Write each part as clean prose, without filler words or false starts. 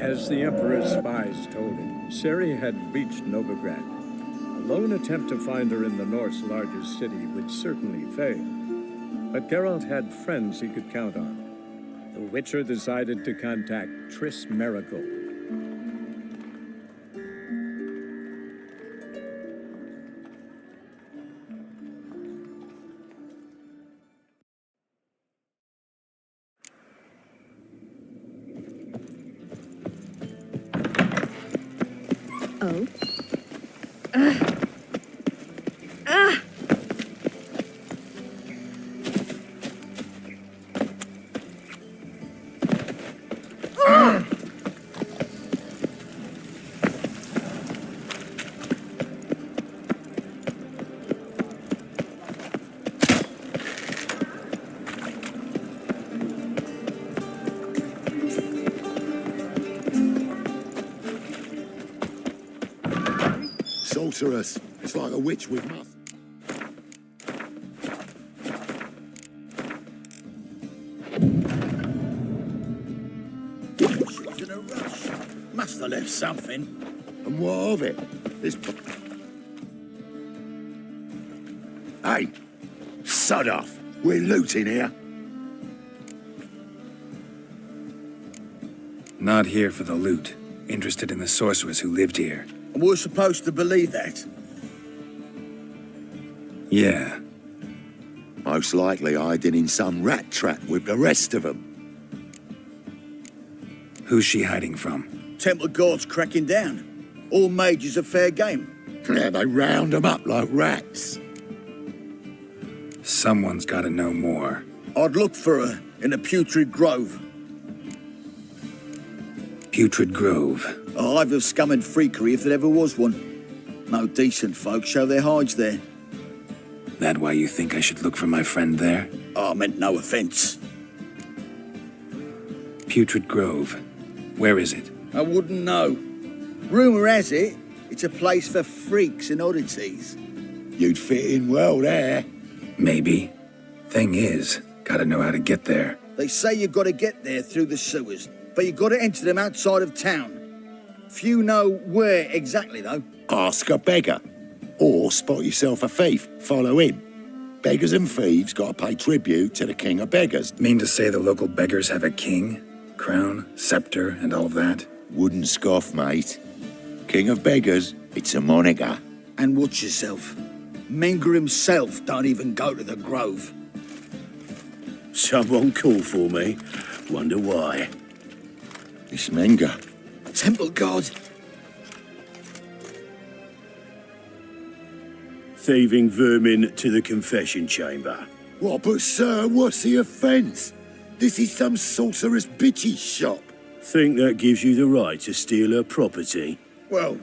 As the Emperor's spies told him, Ciri had reached Novigrad. A lone attempt to find her in the North's largest city would certainly fail. But Geralt had friends he could count on. The Witcher decided to contact Triss Merigold. Oh? Sorceress. It's like a witch with muff. She was in a rush. Must have left something. And what of it? This... Hey! Sod off! We're looting here. Not here for the loot. Interested in the sorceress who lived here. And we're supposed to believe that. Yeah. Most likely hiding in some rat trap with the rest of them. Who's she hiding from? Temple guards cracking down. All mages are fair game. Yeah, they round them up like rats. Someone's gotta know more. I'd look for her in a putrid grove. Putrid Grove. A hive of scum and freakery if there ever was one. No decent folk show their hides there. That why you think I should look for my friend there? I meant no offence. Putrid Grove. Where is it? I wouldn't know. Rumour has it, it's a place for freaks and oddities. You'd fit in well there. Maybe. Thing is, gotta know how to get there. They say you've got to get there through the sewers, but you've got to enter them outside of town. Few know where exactly, though. Ask a beggar. Or spot yourself a thief. Follow him. Beggars and thieves got to pay tribute to the king of beggars. Mean to say the local beggars have a king, crown, scepter, and all that? Wouldn't scoff, mate. King of beggars, it's a moniker. And watch yourself. Menger himself don't even go to the grove. Someone called for me. Wonder why. It's Menger. Temple guard. Thieving vermin to the confession chamber. What, but sir, what's the offence? This is some sorceress bitchy shop. Think that gives you the right to steal her property? Well,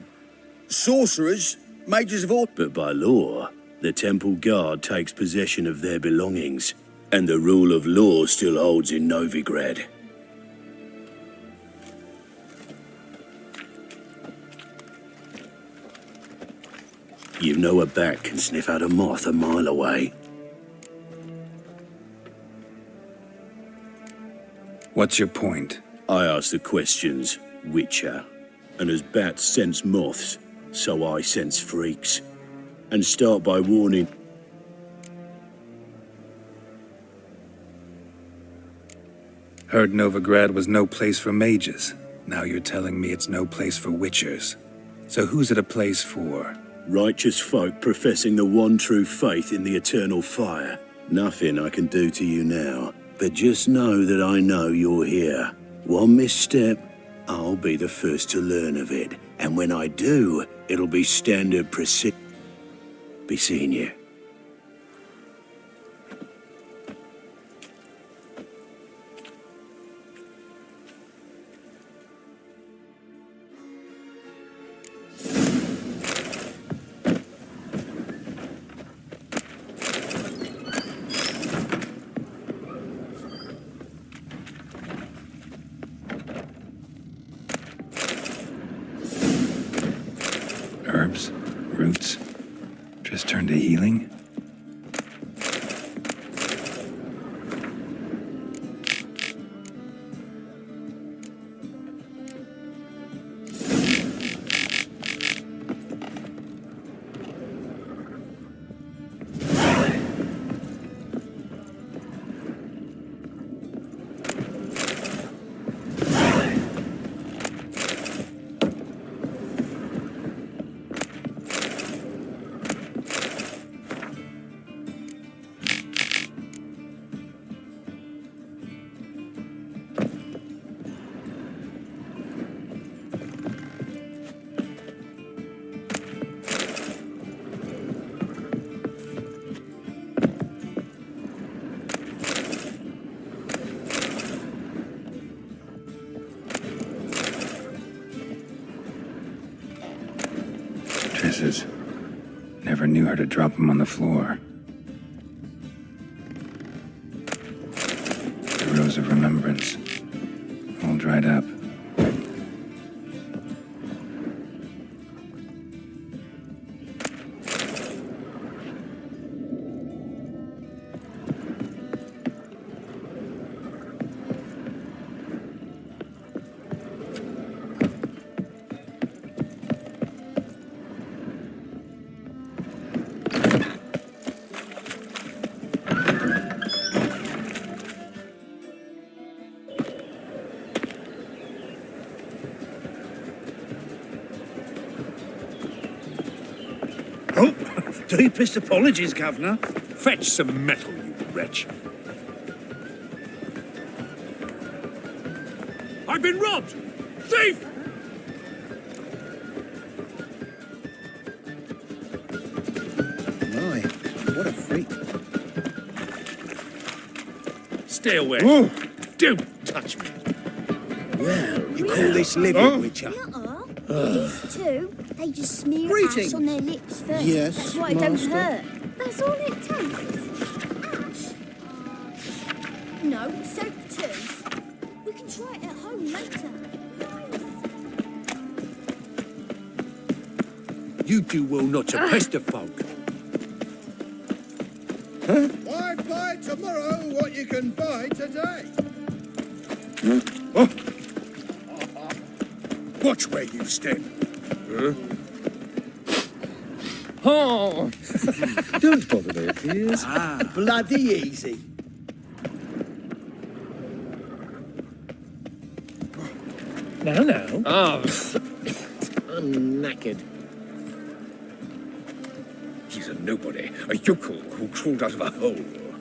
sorcerers, mages of all... But by law, the temple guard takes possession of their belongings, and the rule of law still holds in Novigrad. You know a bat can sniff out a moth a mile away. What's your point? I ask the questions, Witcher. And as bats sense moths, so I sense freaks. And start by warning. Heard Novigrad was no place for mages. Now you're telling me it's no place for witchers. So who's it a place for? Righteous folk professing the one true faith in the eternal fire. Nothing I can do to you now, but just know that I know you're here. One misstep, I'll be the first to learn of it. And when I do, it'll be standard procedure. Be seeing you. Herbs, roots, just turn to healing. misses. Never knew her to drop them on the floor. The rose of remembrance. All dried up. Oh, deepest apologies, Governor. Fetch some metal, you wretch. I've been robbed! Thief! My, what a freak. Stay away. Whoa. Don't touch me. Well, you call this living, Witcher? These two, they just smear Greetings. ash on their lips first. Yes, That's why it master. don't hurt. That's all it takes. Ash? No, soap too. We can try it at home later. Nice. You do well not to pester folk. Why buy tomorrow what you can buy today? Watch where you step. Oh! Don't bother their ears. Bloody easy. Now. Ah, I'm knackered. he's a nobody, a yokel who crawled out of a hole.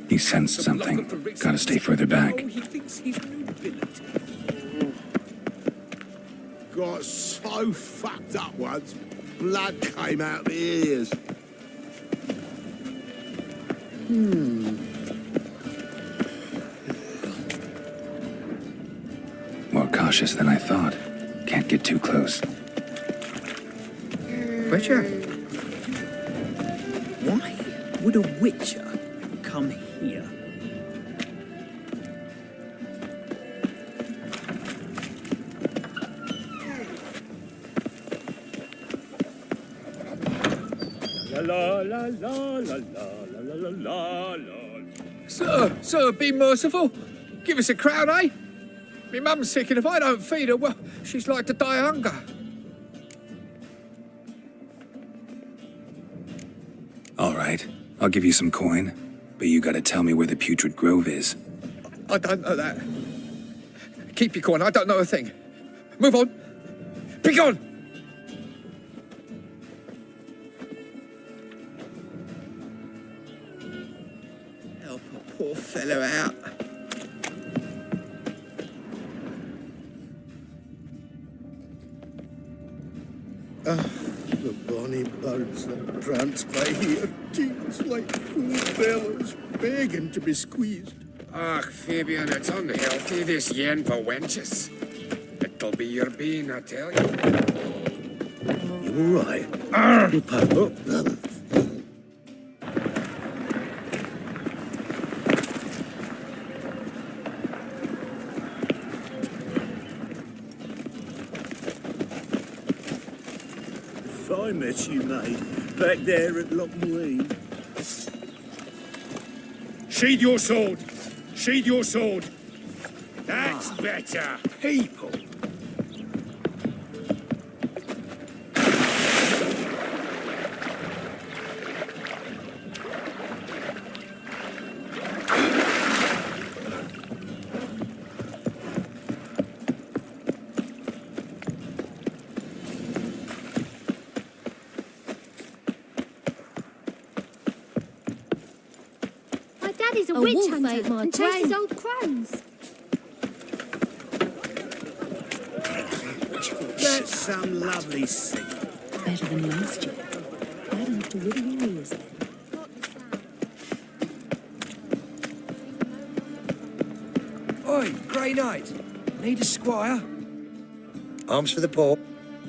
He sensed something. Gotta stay further back. He thinks he's nobility. Got so fucked up once, blood came out my ears. More cautious than I thought. Can't get too close. Witcher? Why would a witcher come here? La la la la la la la la la. Sir, be merciful. Give us a crown, eh? My mum's sick, and if I don't feed her, well, she's like to die of hunger. All right, I'll give you some coin, but you gotta tell me where the Putrid Grove is. I don't know that. Keep your coin. I don't know a thing. Move on. Be gone. Help a poor fellow out. The bonny birds that prance by here, teens like full bellows, begging to be squeezed. Ach, Fabian, it's unhealthy, this yen for wenches. It'll be your bean, I tell you. You all right? Good pal. If I met you, mate, back there at Lockmuir. Sheathe your sword! Sheathe your sword! That's better! People. My daddy's a A witch wolf hunter ate my and chases grain. old crones. That's some lovely scene. Better than last year. I don't have to whittle your ears then. Oi, Grey Knight. Need a squire? Arms for the poor.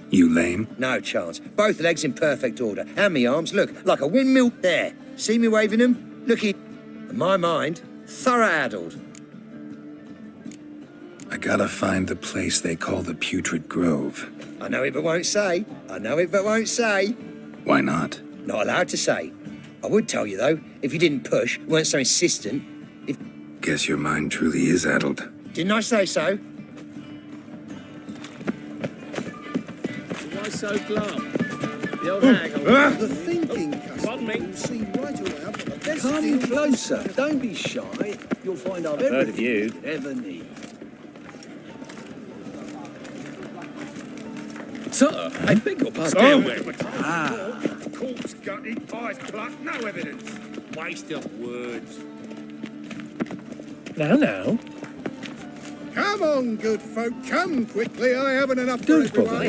You lame? No chance. Both legs in perfect order. And me arms, look, like a windmill there. See me waving them? Looky. In my mind, thorough addled. I gotta find the place they call the Putrid Grove. I know it but won't say. I know it but won't say. Why not? Not allowed to say. I would tell you, though, if you didn't push, weren't so insistent. Guess your mind truly is addled. Didn't I say so? Why so glum? The old hag. The thinking customer will see right away I've got the best Come deal. closer. Don't be shy. You'll find I've heard of you. you'd ever need. Sir, I beg your pardon. Corpse gutted, eyes plucked, no evidence. Waste of words. Now. Come on, good folk, come quickly. I haven't enough for everyone.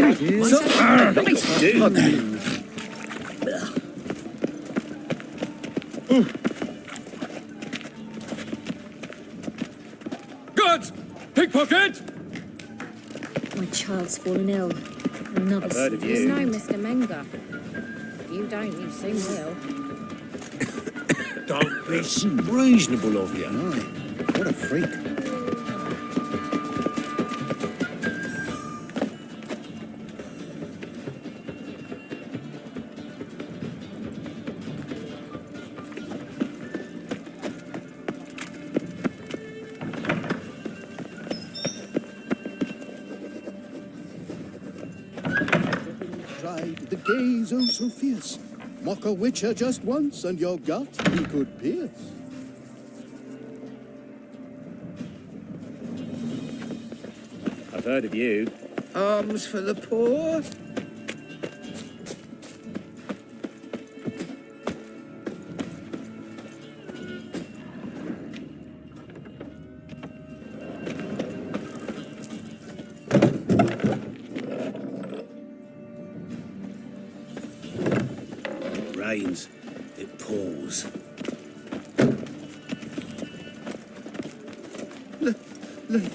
Goods! Pickpocket! My child's fallen ill. Another I've heard of There's you. no Mr. Menger. You don't, you soon will. Don't be reasonable of you. What a freak. Tried the gaze oh so fierce. Mock a witcher just once, and your gut he could pierce. I've heard of you. Alms for the poor? It rains. It pours. Let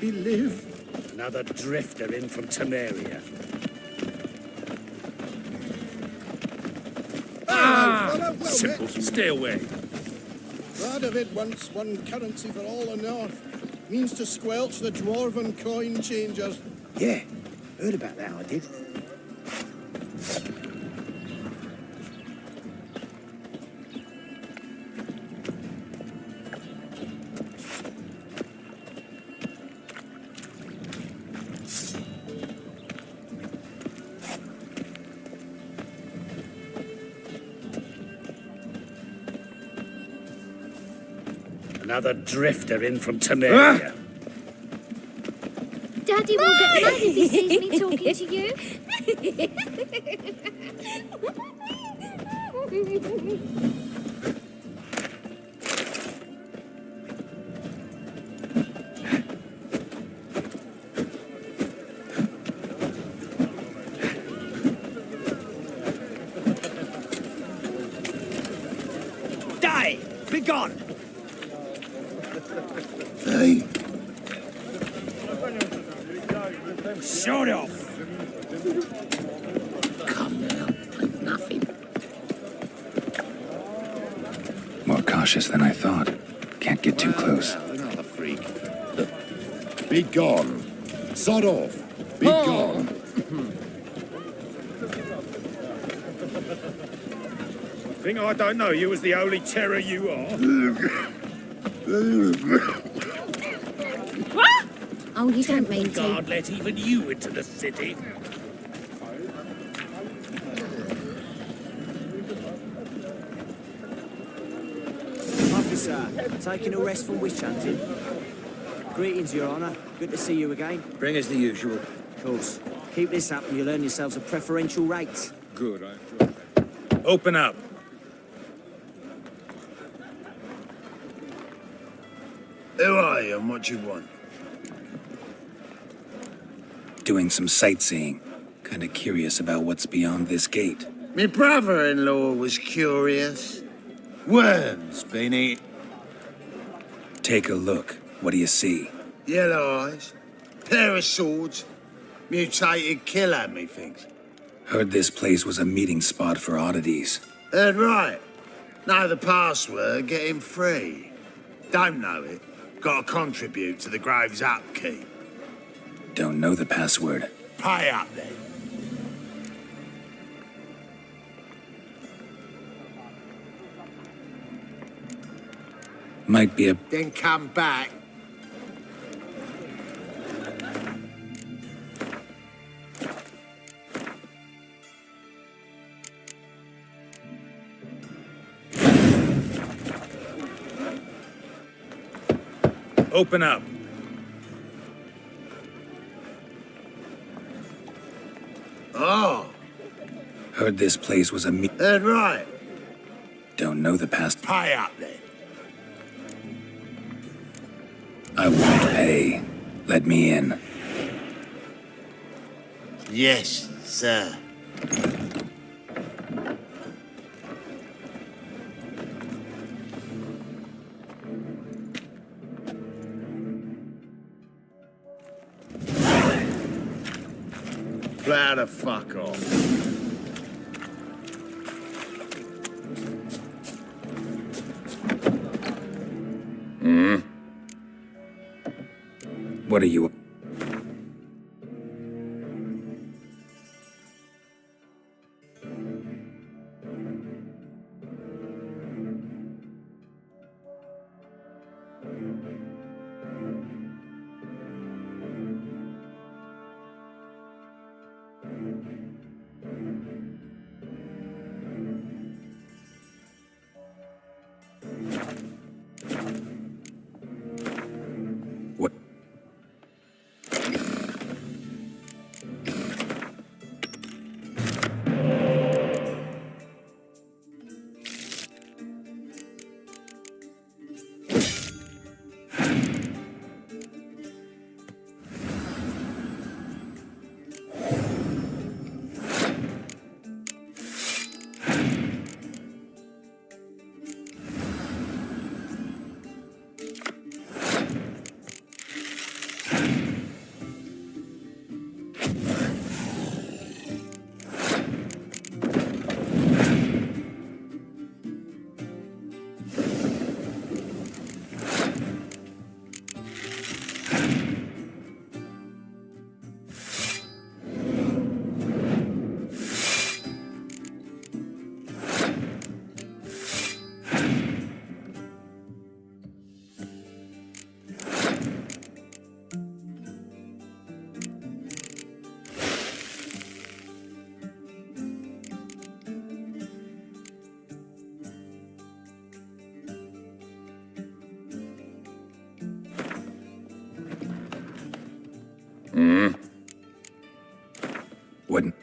me live. Another drifter in from Temeria. Simple. Stay away. Glad of it once, one currency for all the north. Means to squelch the dwarven coin changers. Yeah, heard about that, I did. Another drifter in from Temeria. Daddy will get mad if he sees me talking to you. Die! Be gone! Hey, Shut off! come now, ain't nothing. More cautious than I thought. Can't get too close. Another freak. Be gone. Sod off. Be gone. Think I don't know you as the holy terror you are? Oh, you don't mean to. God let even you into the city. Officer, taking a rest from witch hunting. Greetings, Your Honour. Good to see you again. Bring us the usual. Of course. Keep this up and you'll earn yourselves a preferential rate. Good, I enjoy that. Open up. Who are you and what you want? Doing some sightseeing. Kinda curious about what's beyond this gate. Me brother-in-law was curious. Worms been eating. Take a look. What do you see? Yellow eyes, pair of swords, Mutated killer, methinks. Heard this place was a meeting spot for oddities. Heard right. Know the password, get him free. Don't know it, gotta contribute to the Grave's upkeep. Don't know the password. Pay up then. Might be a... Then come back. Open up. Oh. Heard this place was a Heard right. Don't know the past. Pay up then. I won't pay. Let me in. Yes, sir. Plow the fuck off. What are you... What? Wouldn't...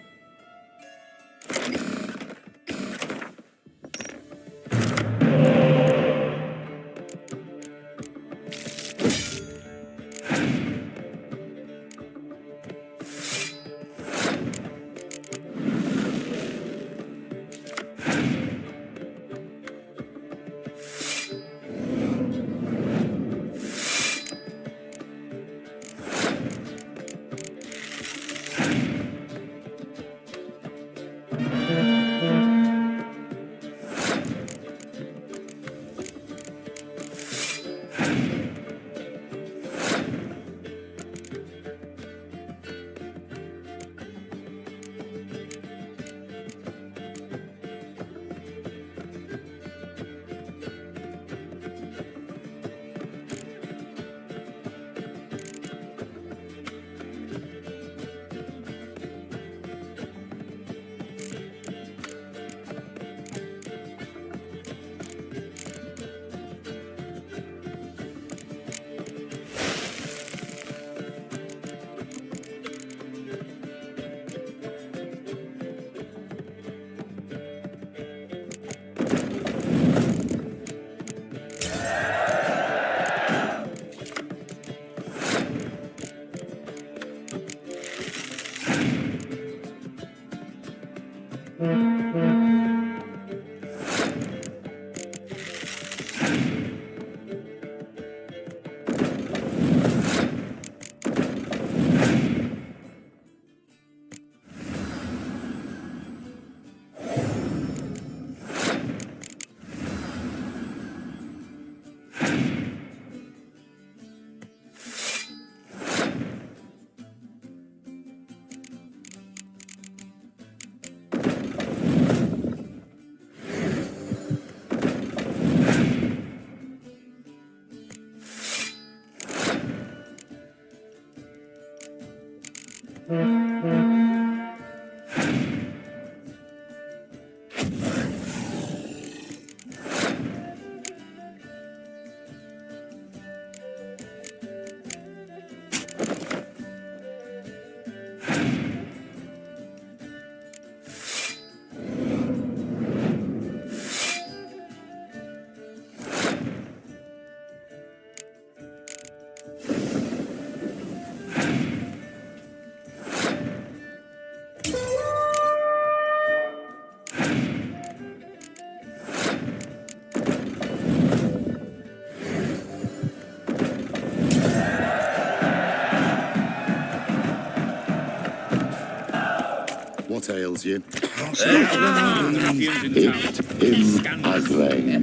What ails you? Ruffians in town. Him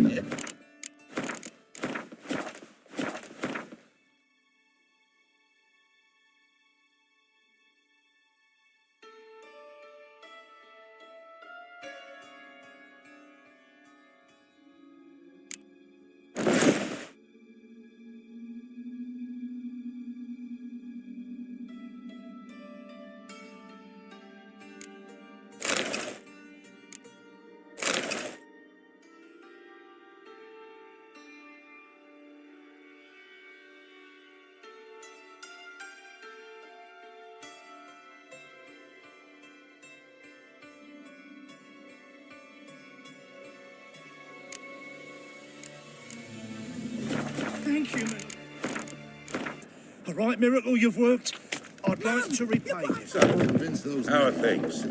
again. Thank you, mate. All right, Miracle, you've worked. I'd like to repay you. How are things?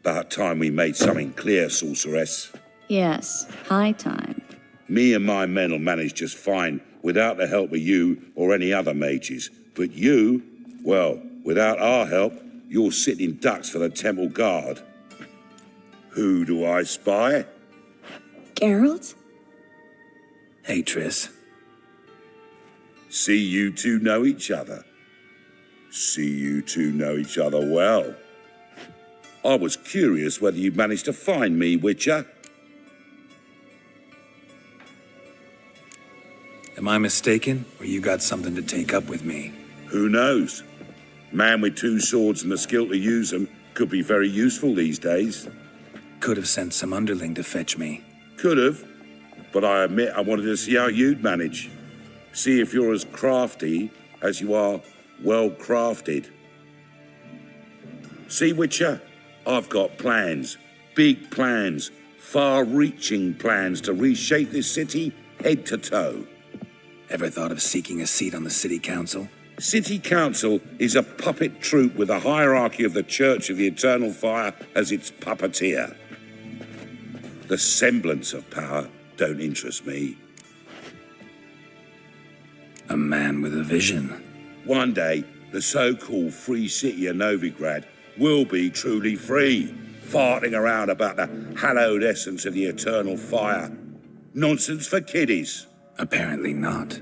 About time we made something clear, sorceress. Yes, high time. Me and my men will manage just fine without the help of you or any other mages. But you, well, without our help, you're sitting ducks for the temple guard. Who do I spy? Geralt? Hey, Triss. See you two know each other. See you two know each other well. I was curious whether you'd managed to find me, Witcher. Am I mistaken, or you got something to take up with me? Who knows? Man with two swords and the skill to use them could be very useful these days. Could have sent some underling to fetch me. Could have, but I admit I wanted to see how you'd manage. See if you're as crafty as you are well-crafted. See, Witcher, I've got plans, big plans, far-reaching plans to reshape this city head to toe. Ever thought of seeking a seat on the city council? City council is a puppet troupe with the hierarchy of the Church of the Eternal Fire as its puppeteer. The semblance of power don't interest me. A man with a vision. One day, the so-called free city of Novigrad will be truly free, farting around about the hallowed essence of the eternal fire. Nonsense for kiddies. Apparently not.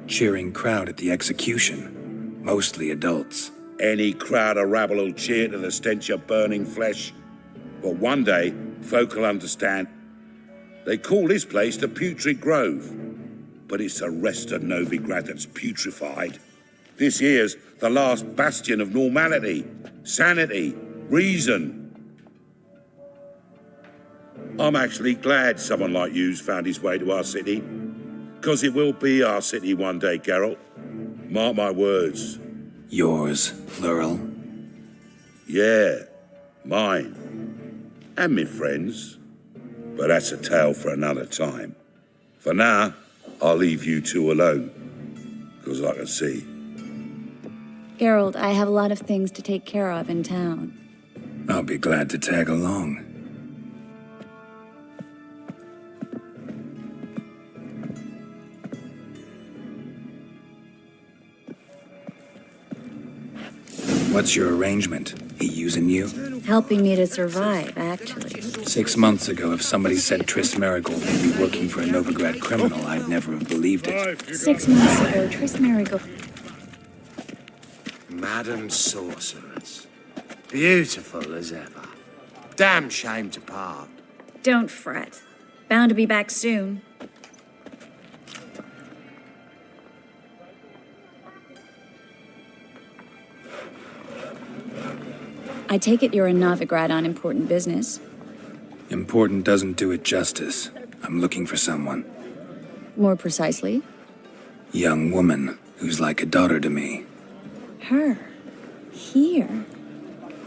Cheering crowd at the execution. Mostly adults. Any crowd of rabble will cheer to the stench of burning flesh. But one day, folk will understand. They call this place the Putrid Grove. But it's the rest of Novigrad that's putrefied. This here's the last bastion of normality, sanity, reason. I'm actually glad someone like you's found his way to our city. Because it will be our city one day, Geralt. Mark my words. Yours, plural. Yeah, mine. And me friends. But that's a tale for another time. For now, I'll leave you two alone. Because I can see. Geralt, I have a lot of things to take care of in town. I'll be glad to tag along. What's your arrangement? He using you? Helping me to survive, actually. 6 months ago, if somebody said Triss Marigold would be working for a Novigrad criminal, I'd never have believed it. 6 months ago, Triss Marigold... Madam Sorceress. Beautiful as ever. Damn shame to part. Don't fret. Bound to be back soon. I take it you're a Novigrad on important business. Important doesn't do it justice. I'm looking for someone. More precisely? Young woman who's like a daughter to me. Her? Here?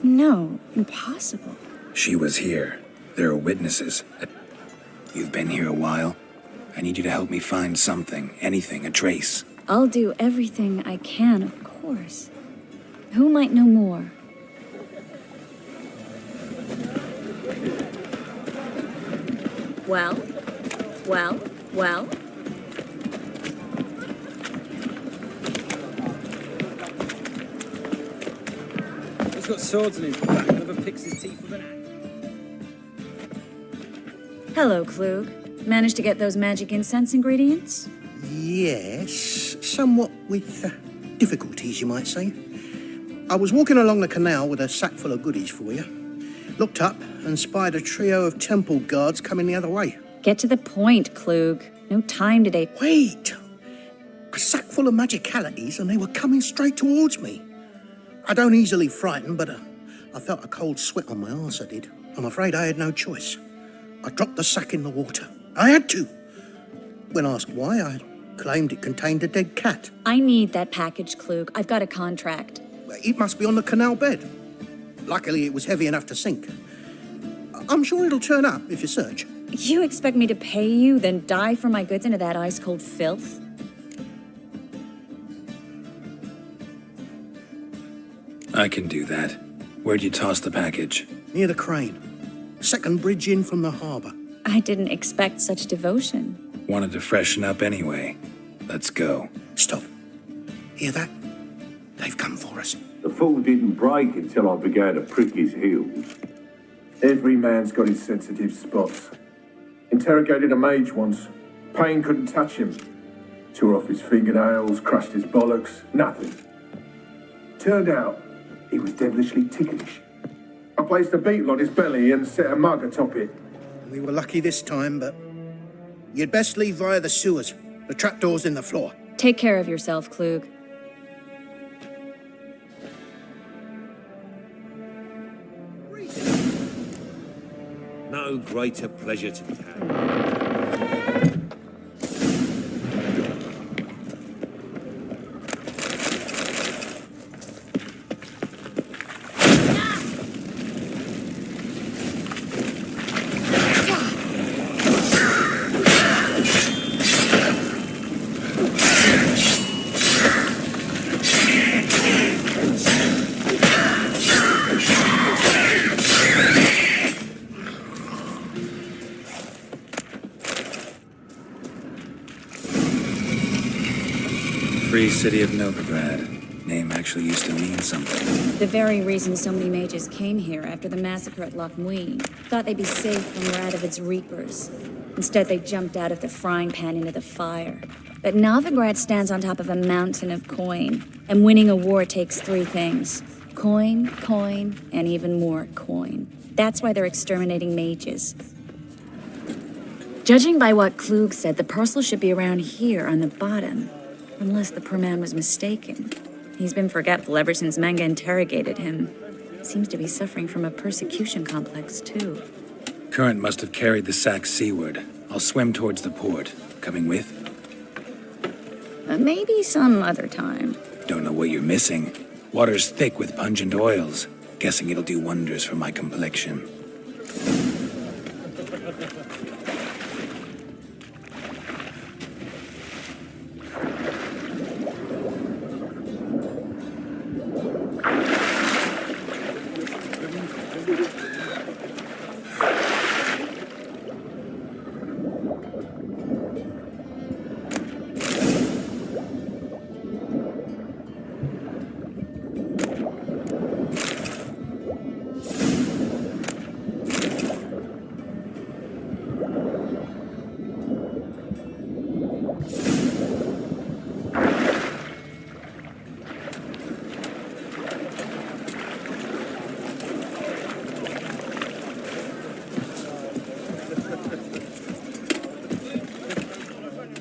No, impossible. She was here. There are witnesses. You've been here a while. I need you to help me find something, anything, a trace. I'll do everything I can, of course. Who might know more? Well? He's got swords in his back. Never picks his teeth with an axe. Hello, Klug. Managed to get those magic incense ingredients? Yes, somewhat with difficulties, you might say. I was walking along the canal with a sack full of goodies for you. Looked up and spied a trio of temple guards coming the other way. Get to the point, Klug. No time today. Wait! A sack full of magicalities and they were coming straight towards me. I don't easily frighten, but I felt a cold sweat on my arse, I did. I'm afraid I had no choice. I dropped the sack in the water. I had to. When asked why, I claimed it contained a dead cat. I need that package, Klug. I've got a contract. It must be on the canal bed. Luckily, it was heavy enough to sink. I'm sure it'll turn up if you search. You expect me to pay you, then dive for my goods into that ice-cold filth? I can do that. Where'd you toss the package? Near the crane. Second bridge in from the harbour. I didn't expect such devotion. Wanted to freshen up anyway. Let's go. Stop. Hear that? They've come for us. The fall didn't break until I began to prick his heels. Every man's got his sensitive spots. Interrogated a mage once. Pain couldn't touch him. Tore off his fingernails, crushed his bollocks, nothing. Turned out, he was devilishly ticklish. I placed a beetle on his belly and set a mug atop it. We were lucky this time, but you'd best leave via the sewers. The trapdoor's in the floor. Take care of yourself, Klug. No greater pleasure to be had. Free city of Novigrad. Name actually used to mean something. The very reason so many mages came here after the massacre at Loch Muin. Thought they'd be safe from Radovid's reapers. Instead, they jumped out of the frying pan into the fire. But Novigrad stands on top of a mountain of coin. And winning a war takes three things. Coin, coin, and even more coin. That's why they're exterminating mages. Judging by what Klug said, the parcel should be around here on the bottom. Unless the poor man was mistaken. He's been forgetful ever since Manga interrogated him. Seems to be suffering from a persecution complex, too. Current must have carried the sack seaward. I'll swim towards the port. Coming with? Maybe some other time. Don't know what you're missing. Water's thick with pungent oils. Guessing it'll do wonders for my complexion.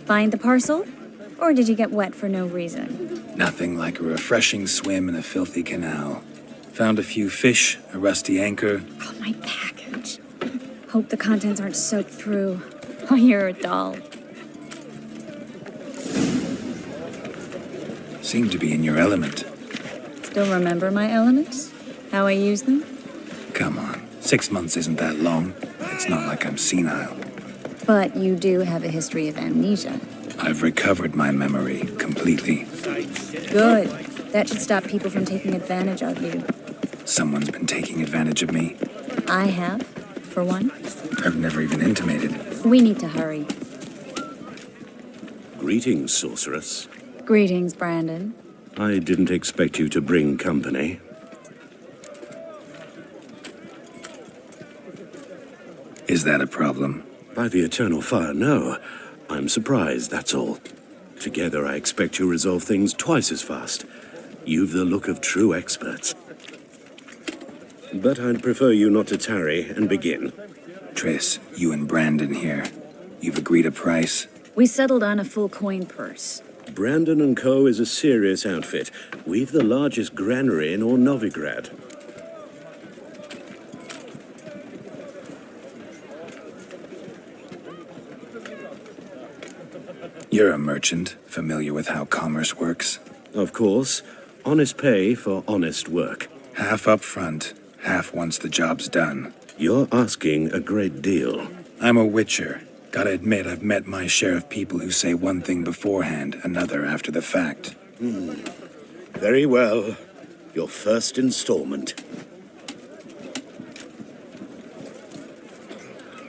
Find the parcel? Or did you get wet for no reason? Nothing like a refreshing swim in a filthy canal. Found a few fish, a rusty anchor. Oh, my package. Hope the contents aren't soaked through. Oh, you're a doll. Seem to be in your element. Still remember my elements? How I use them? Come on, 6 months isn't that long. It's not like I'm senile. But you do have a history of amnesia. I've recovered my memory completely. Good. That should stop people from taking advantage of you. Someone's been taking advantage of me. I have, for one. I've never even intimated. We need to hurry. Greetings, sorceress. Greetings, Brandon. I didn't expect you to bring company. Is that a problem? By the eternal fire, no. I'm surprised, that's all. Together, I expect you resolve things twice as fast. You've the look of true experts. But I'd prefer you not to tarry and begin. Triss, you and Brandon here. You've agreed a price? We settled on a full coin purse. Brandon & Co. is a serious outfit. We've the largest granary in all Novigrad. You're a merchant, familiar with how commerce works? Of course. Honest pay for honest work. Half up front, half once the job's done. You're asking a great deal. I'm a witcher. Gotta admit, I've met my share of people who say one thing beforehand, another after the fact. Very well. Your first installment.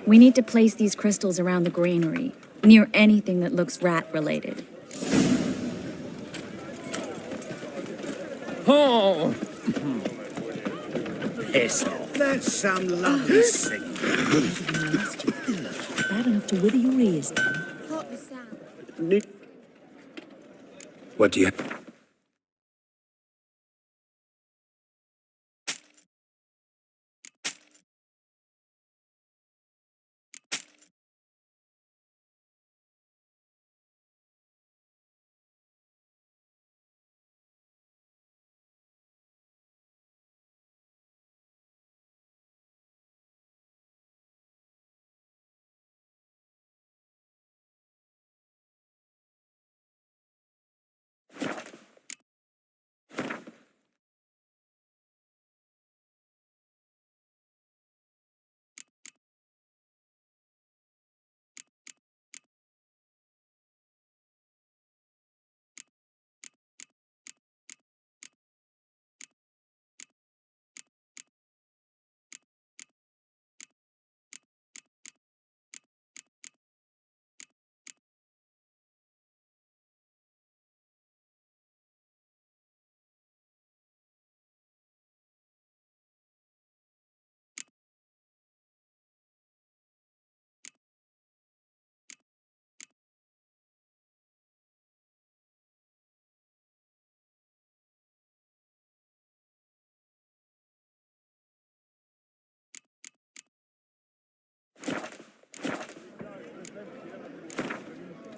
We need to place these crystals around the granary, near anything that looks rat-related. Oh! Piss off. That's some lovely singing. Bad enough to wither your ears, then. What do you...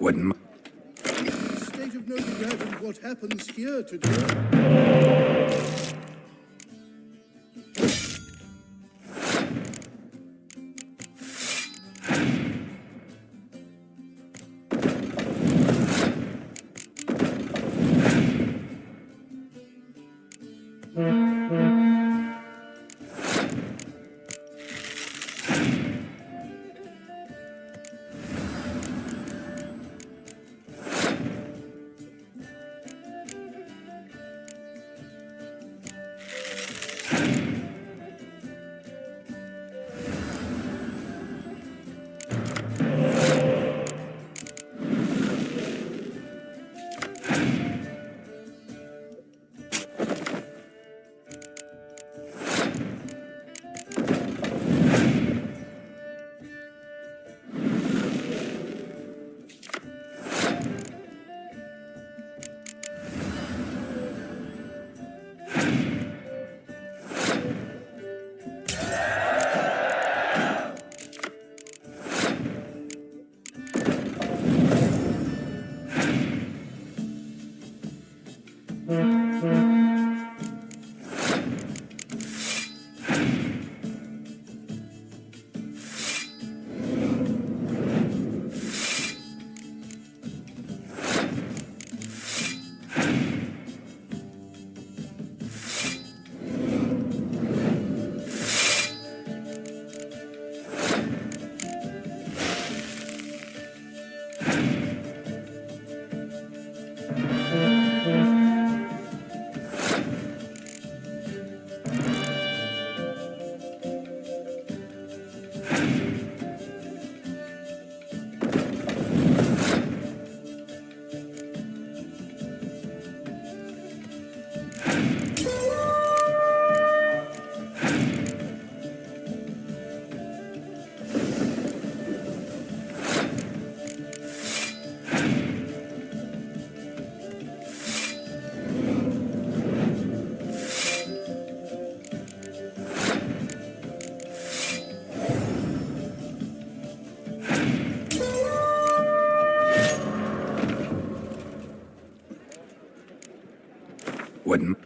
Wouldn't... The state of Novigrad and what happens here today. Wouldn't.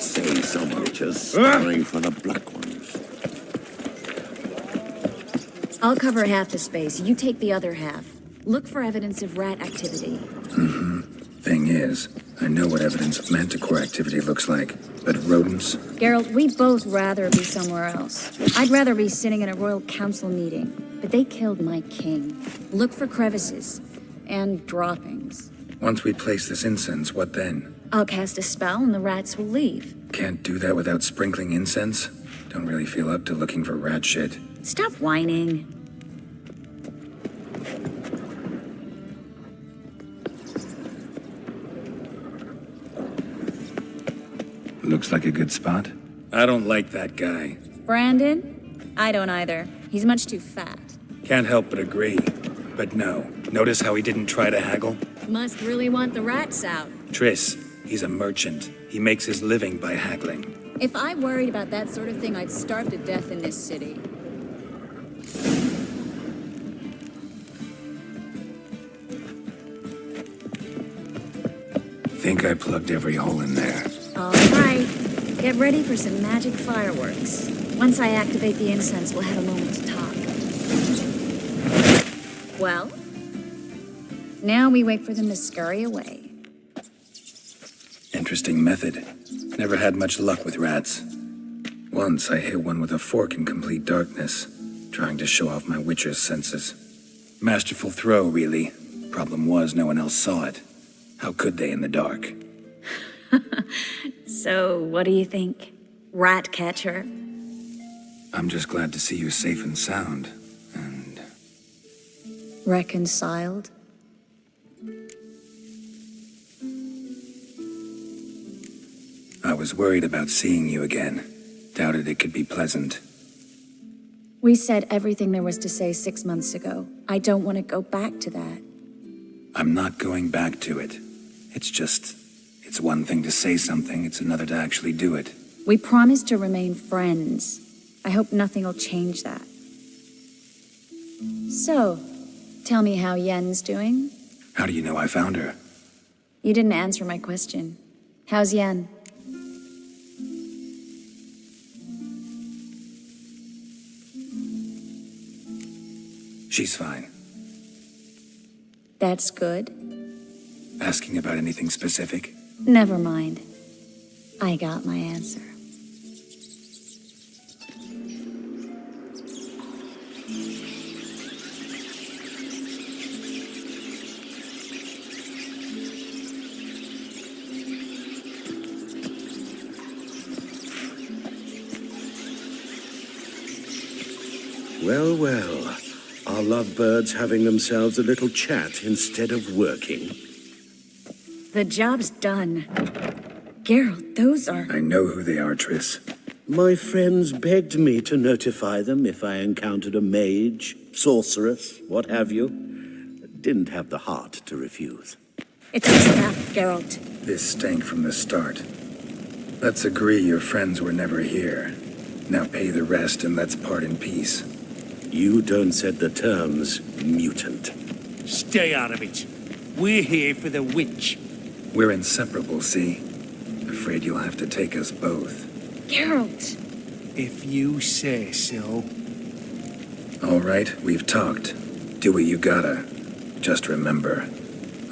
say some witches spy for the black ones. I'll cover half the space. You take the other half. Look for evidence of rat activity. Thing is, I know what evidence of manticore activity looks like, but rodents? Geralt, we'd both rather be somewhere else. I'd rather be sitting in a royal council meeting, but they killed my king. Look for crevices and droppings. Once we place this incense, what then? I'll cast a spell and the rats will leave. Can't do that without sprinkling incense? Don't really feel up to looking for rat shit. Stop whining. Looks like a good spot. I don't like that guy. Brandon? I don't either. He's much too fat. Can't help but agree. But no. Notice how he didn't try to haggle? Must really want the rats out. Triss, he's a merchant. He makes his living by haggling. If I worried about that sort of thing, I'd starve to death in this city. Think I plugged every hole in there. All right. Get ready for some magic fireworks. Once I activate the incense, we'll have a moment to talk. Well? Now we wait for them to scurry away. Interesting method. Never had much luck with rats. Once I hit one with a fork in complete darkness, trying to show off my witcher's senses. Masterful throw, really. Problem was, no one else saw it. How could they in the dark? So, what do you think? Rat catcher? I'm just glad to see you safe and sound. And Reconciled? I was worried about seeing you again. Doubted it could be pleasant. We said everything there was to say 6 months ago. I don't want to go back to that. I'm not going back to it. It's one thing to say something, it's another to actually do it. We promised to remain friends. I hope nothing will change that. So, tell me how Yen's doing? How do you know I found her? You didn't answer my question. How's Yen? She's fine. That's good. Asking about anything specific? Never mind. I got my answer. Well, well. Our lovebirds having themselves a little chat instead of working. The job's done. Geralt, those are... I know who they are, Triss. My friends begged me to notify them if I encountered a mage, sorceress, what have you. Didn't have the heart to refuse. It's a trap, Geralt. This stank from the start. Let's agree your friends were never here. Now pay the rest and let's part in peace. You don't set the terms, mutant. Stay out of it. We're here for the witch. We're inseparable, see? Afraid you'll have to take us both. Geralt! If you say so. All right, we've talked. Do what you gotta. Just remember,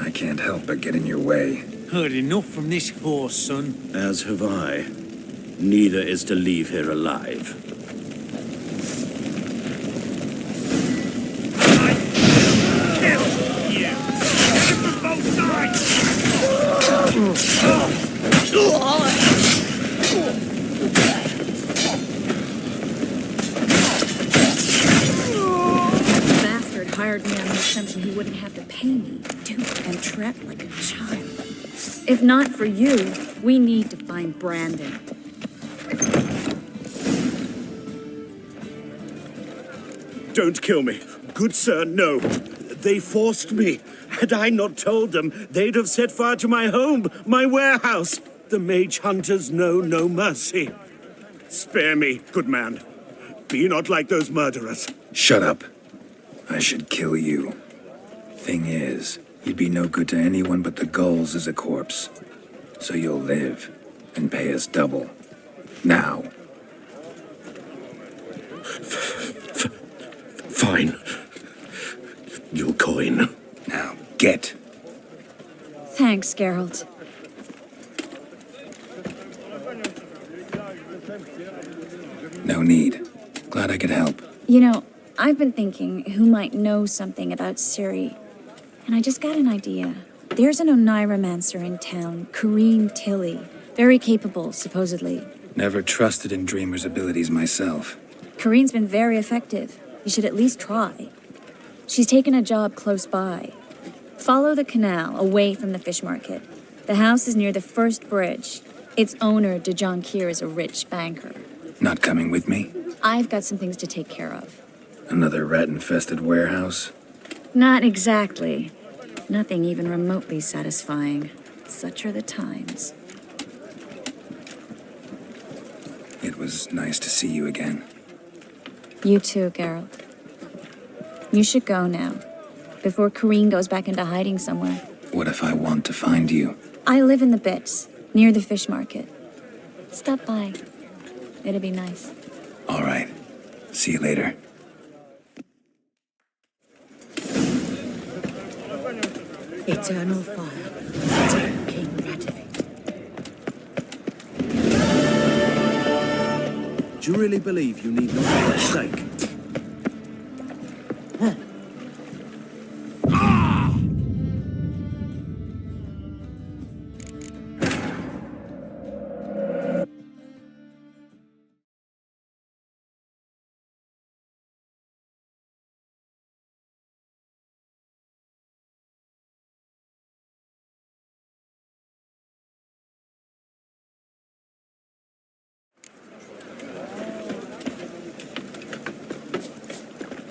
I can't help but get in your way. Heard enough from this horse, son. As have I. Neither is to leave here alive. Bastard hired me on the assumption he wouldn't have to pay me, duped and trapped like a child. If not for you, we need to find Brandon. Don't kill me. Good sir, no. They forced me. Had I not told them, they'd have set fire to my home, my warehouse. The mage hunters know no mercy. Spare me, good man. Be not like those murderers. Shut up. I should kill you. Thing is, you'd be no good to anyone but the gulls as a corpse. So you'll live. and pay us double. Now. Fine. Your coin. Now, get. Thanks, Geralt. No need. Glad I could help. You know, I've been thinking who might know something about Ciri, and I just got an idea. There's an Oneiromancer in town, Corrine Tilly. Very capable, supposedly. Never trusted in Dreamer's abilities myself. Corrine's been very effective. You should at least try. She's taken a job close by. Follow the canal, away from the fish market. The house is near the first bridge. Its owner, de Jonquier, is a rich banker. Not coming with me? I've got some things to take care of. Another rat-infested warehouse? Not exactly. Nothing even remotely satisfying. Such are the times. It was nice to see you again. You too, Geralt. You should go now, before Corrine goes back into hiding somewhere. What if I want to find you? I live in the Bits, near the fish market. Stop by. It'd be nice. All right. See you later. Eternal fire. Take King Radovid. Do you really believe you need not be at stake?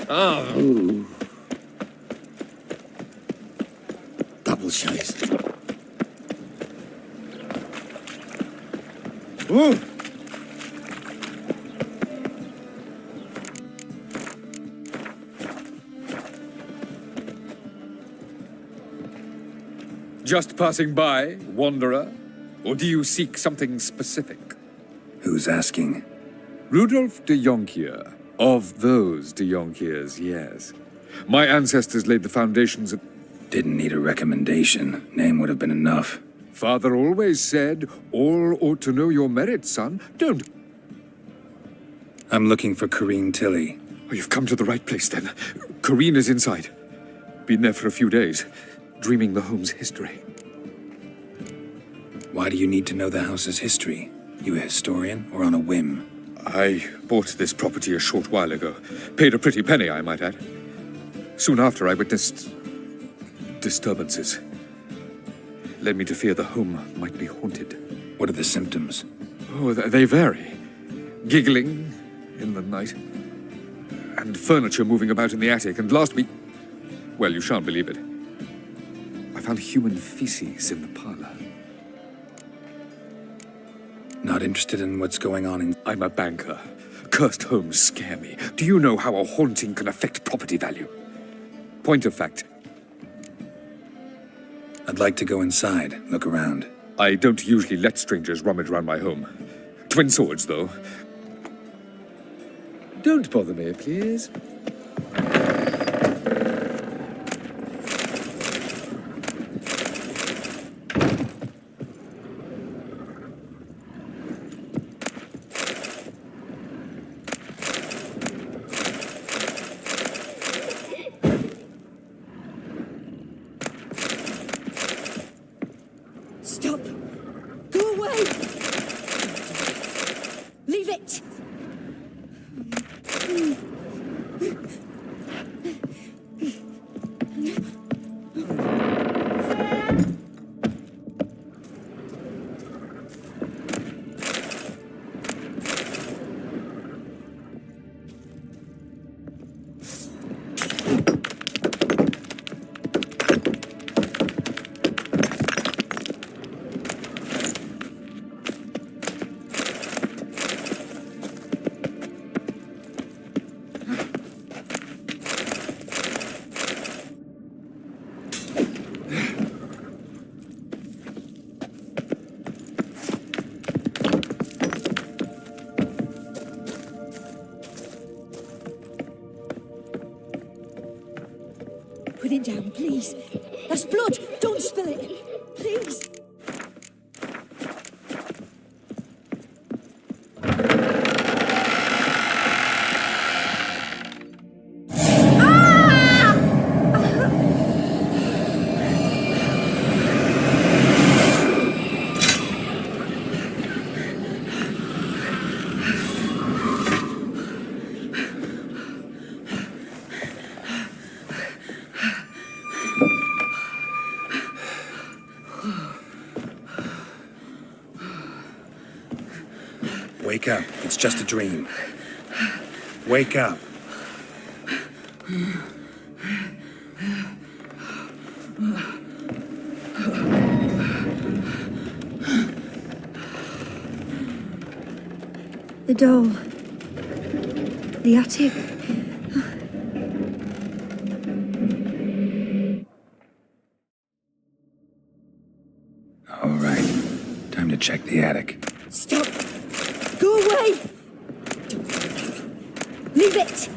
Oh. Double chase. Ooh. Just passing by, wanderer? Or do you seek something specific? Who's asking? Rudolf de Jonquier. Of those de Jonquiers, yes. My ancestors laid the foundations of... Didn't need a recommendation. Name would have been enough. Father always said, all ought to know your merit, son. Don't... I'm looking for Corrine Tilly. Oh, you've come to the right place, then. Corrine is inside. Been there for a few days, dreaming the home's history. Why do you need to know the house's history? You a historian, or on a whim? I bought this property a short while ago. Paid a pretty penny, I might add. Soon after, I witnessed... disturbances. Led me to fear the home might be haunted. What are the symptoms? Oh, they vary. Giggling in the night. And furniture moving about in the attic. And last week... well, you shan't believe it. I found human feces in the parlor. Not interested in what's going on in... I'm a banker. Cursed homes scare me. Do you know how a haunting can affect property value? Point of fact. I'd like to go inside, look around. I don't usually let strangers rummage around my home. Twin swords, though. Don't bother me, please. Stop! Go away! Leave it! it down, please. That's blood. Don't spill it. Please. Wake up. It's just a dream. Wake up. The doll. The attic. All right. Time to check the attic. Stop. Go away. Leave it.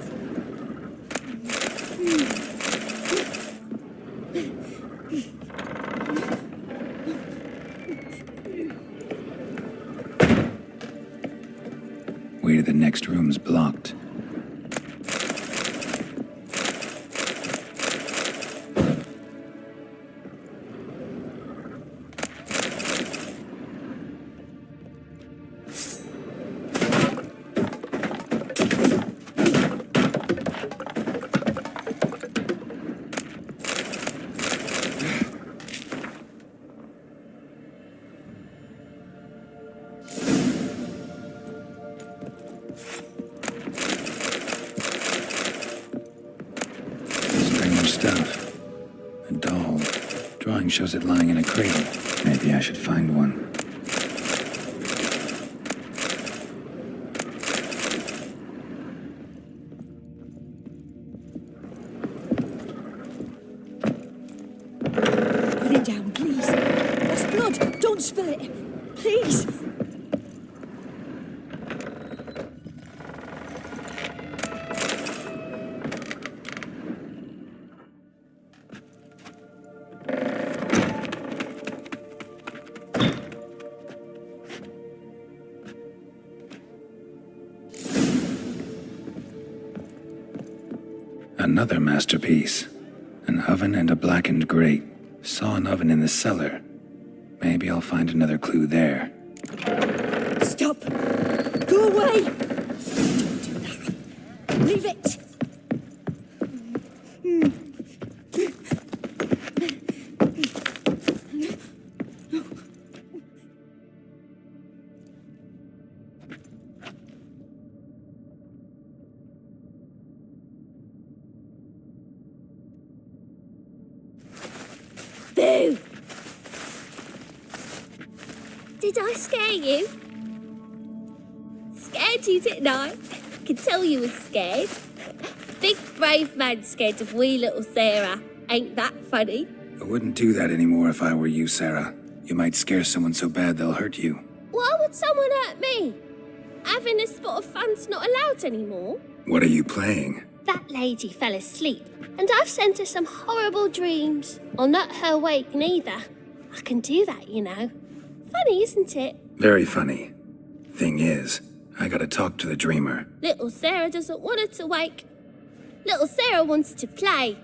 Way to the next room's blocked. Stuff. A doll. Drawing shows it lying in a cradle. Maybe I should find one. Put it down, please. That's blood. Don't spill it. Please. Another masterpiece. An oven and a blackened grate. Saw an oven in the cellar. Maybe I'll find another clue there. Stop. Go away. Don't do that. Leave it. Boo! Did I scare you? Scared you, didn't I? Could tell you was scared. Big brave man scared of wee little Sarah. Ain't that funny? I wouldn't do that anymore if I were you, Sarah. You might scare someone so bad they'll hurt you. Why would someone hurt me? Having a spot of fun's not allowed anymore. What are you playing? That lady fell asleep, and I've sent her some horrible dreams. I'll not her awake neither. I can do that, you know. Funny, isn't it? Very funny. Thing is, I gotta talk to the dreamer. Little Sarah doesn't want her to wake. Little Sarah wants to play.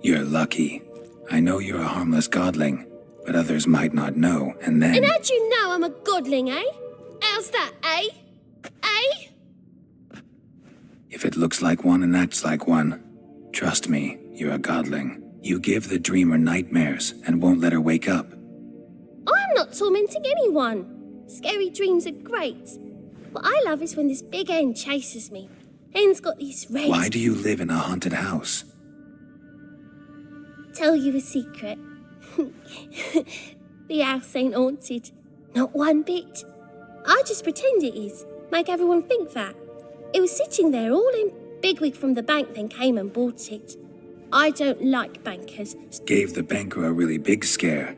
You're lucky. I know you're a harmless godling, but others might not know, and then... And how'd you know I'm a godling, eh? How's that, eh? Eh? If it looks like one and acts like one, trust me, you're a godling. You give the dreamer nightmares and won't let her wake up. I'm not tormenting anyone. Scary dreams are great. What I love is when this big hen chases me. Hen's got these red... Why do you live in a haunted house? Tell you a secret. The house ain't haunted. Not one bit. I just pretend it is. Make everyone think that. It was sitting there all in. Bigwig from the bank then came and bought it. I don't like bankers. Gave the banker a really big scare.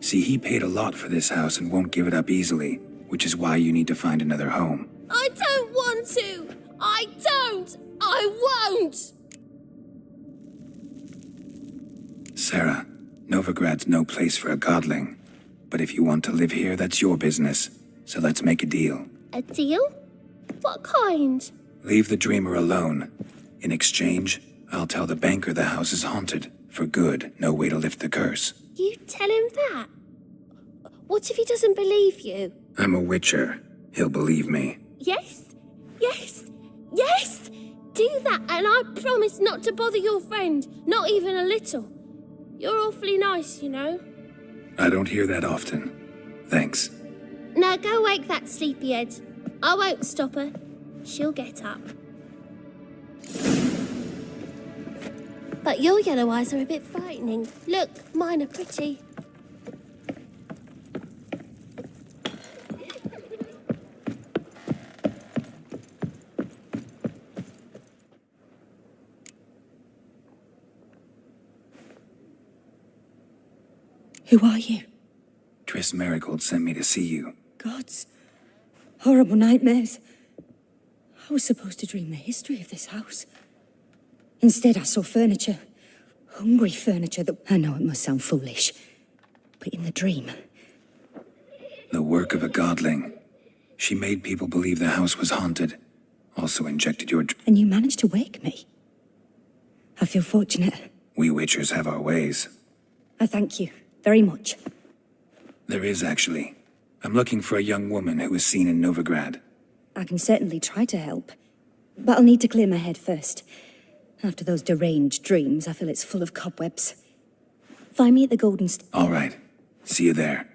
See, he paid a lot for this house and won't give it up easily, which is why you need to find another home. I don't want to. I don't! I won't! Sarah, Novigrad's no place for a godling. But if you want to live here, that's your business. So let's make a deal. A deal? What kind? Leave the dreamer alone. In exchange, I'll tell the banker the house is haunted. For good, no way to lift the curse. You tell him that? What if he doesn't believe you? I'm a witcher. He'll believe me. Yes, yes, yes! Do that, and I promise not to bother your friend, not even a little. You're awfully nice, you know. I don't hear that often. Thanks. Now go wake that sleepyhead. I won't stop her. She'll get up. But your yellow eyes are a bit frightening. Look, mine are pretty. Who are you? Triss Marigold sent me to see you. Gods. Horrible nightmares. I was supposed to dream the history of this house. Instead, I saw furniture. Hungry furniture that... I know it must sound foolish. But in the dream... The work of a godling. She made people believe the house was haunted. Also injected your... And you managed to wake me. I feel fortunate. We witchers have our ways. I thank you very much. There is, actually. I'm looking for a young woman who was seen in Novigrad. I can certainly try to help. But I'll need to clear my head first. After those deranged dreams, I feel it's full of cobwebs. Find me at the Golden All right. See you there.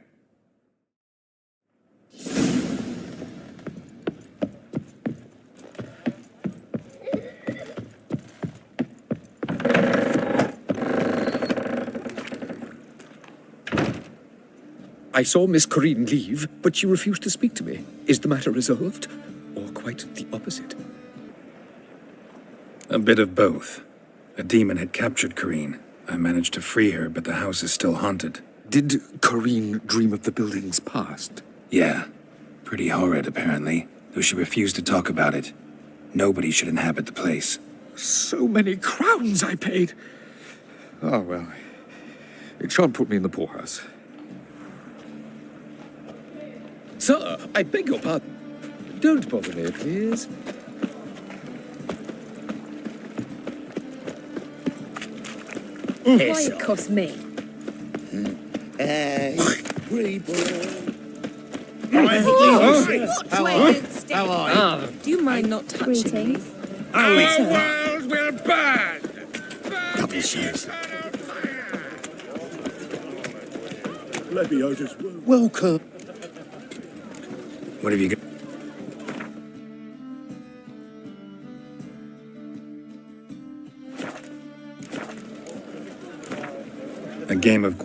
I saw Miss Corinne leave, but she refused to speak to me. Is the matter resolved? Or quite the opposite? A bit of both. A demon had captured Corinne. I managed to free her, but the house is still haunted. Did Corinne dream of the building's past? Yeah. Pretty horrid, apparently, though she refused to talk about it. Nobody should inhabit the place. So many crowns I paid! Oh, well. It shan't put me in the poorhouse. Sir, I beg your pardon. Don't bother me, please. Why it cost me? How are you? Do you mind not touching me? Our world will burn! Double shoes. Leviosa's Welcome. What have you got? A game of...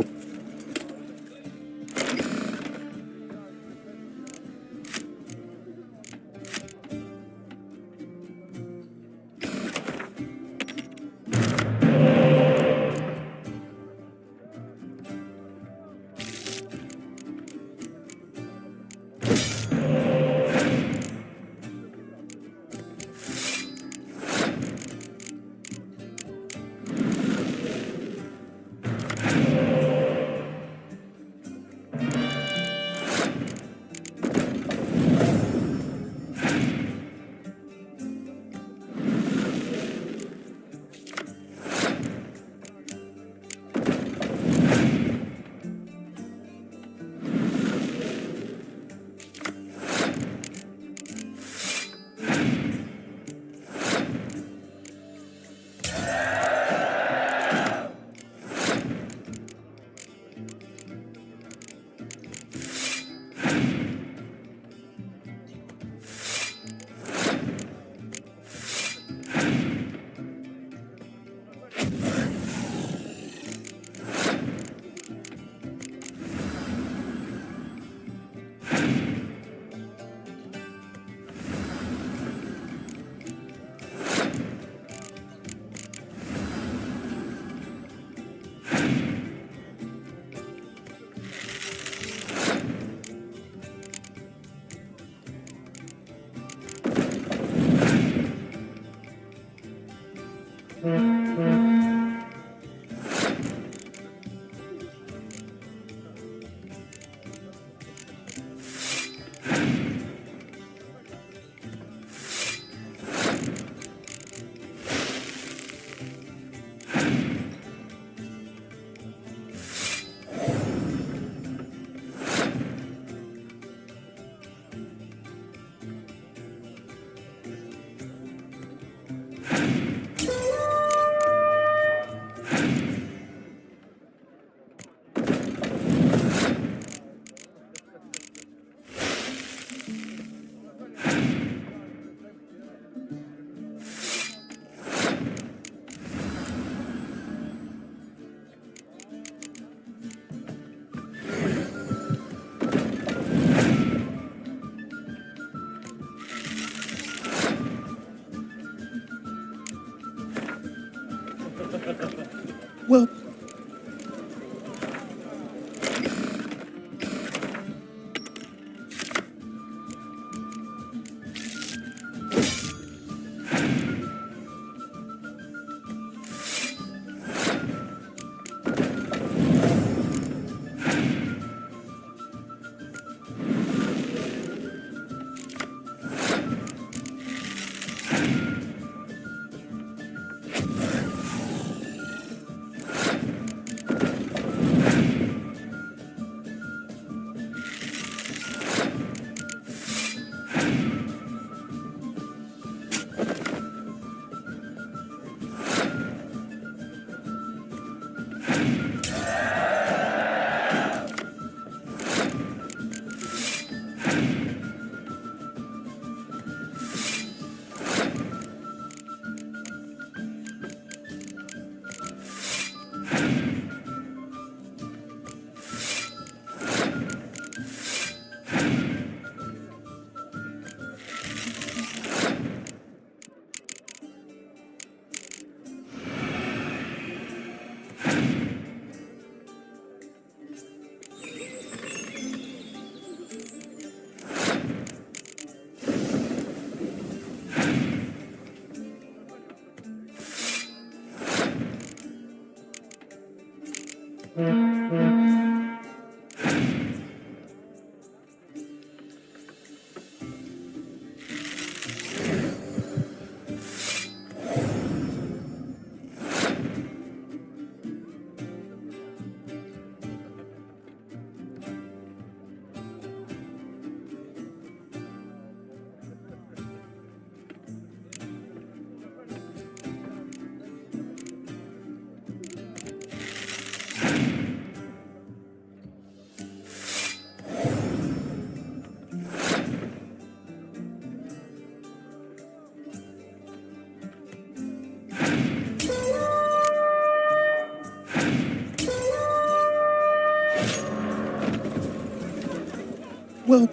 Well,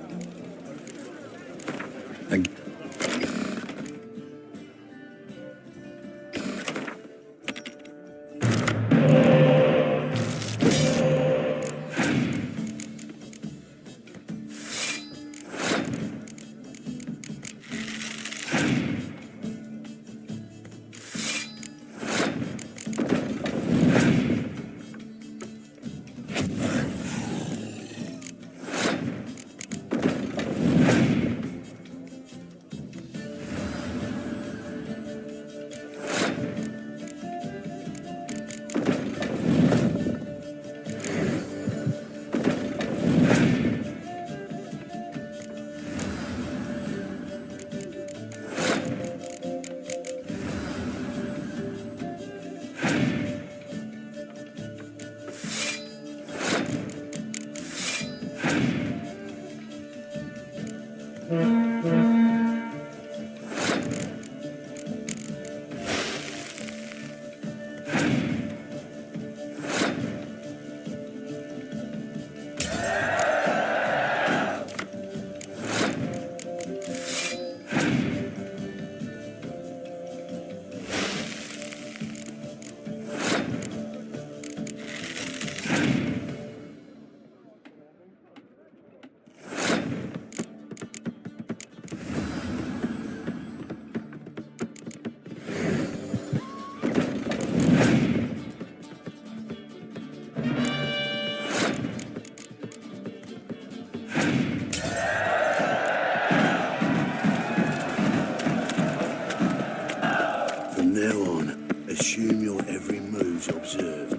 From now on, assume your every move's observed.